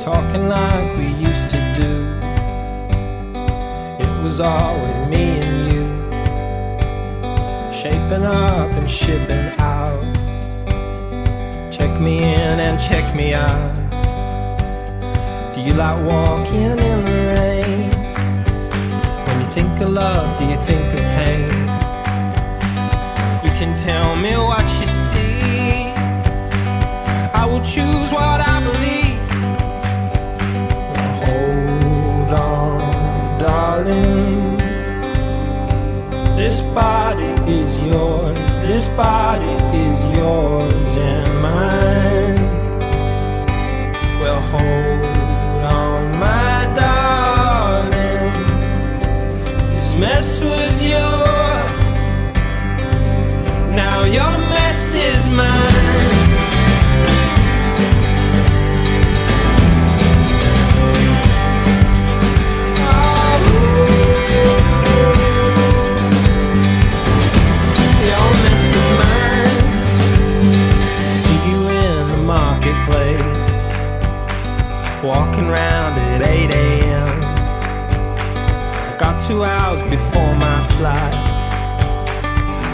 talking like we used to do. It was always me and you, shaping up and shipping out. Check me in and check me out. Do you like walking in the rain? When you think of love, do you think of pain? You can tell me what you see, I will choose what I believe. Hold on, darling, this body is yours, this body is yours and mine. Well, hold on, my darling, this mess was yours, now your mess is mine. Walking round at 8 a.m. I got 2 hours before my flight.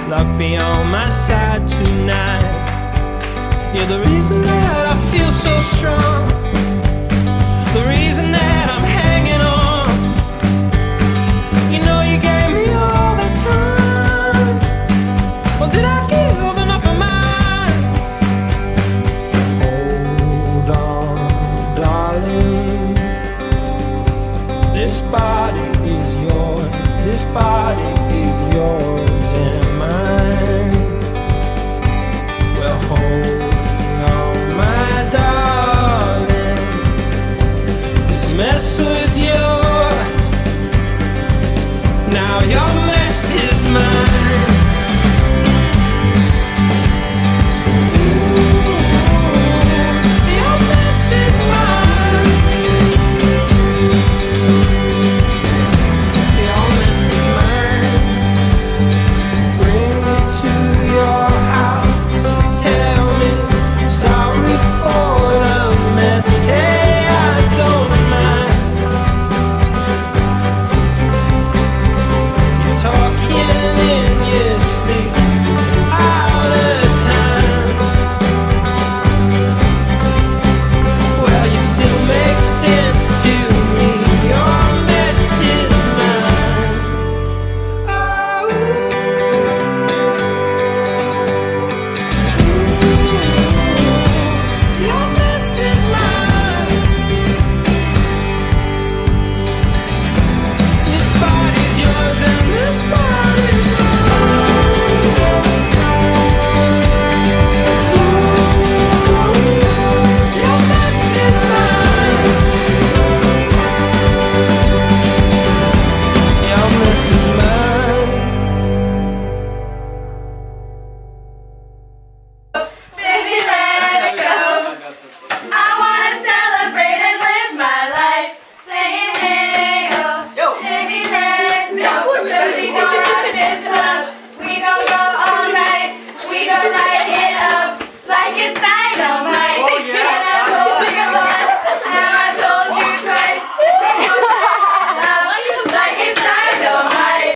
Luck be on my side tonight. You're the reason that I feel so strong.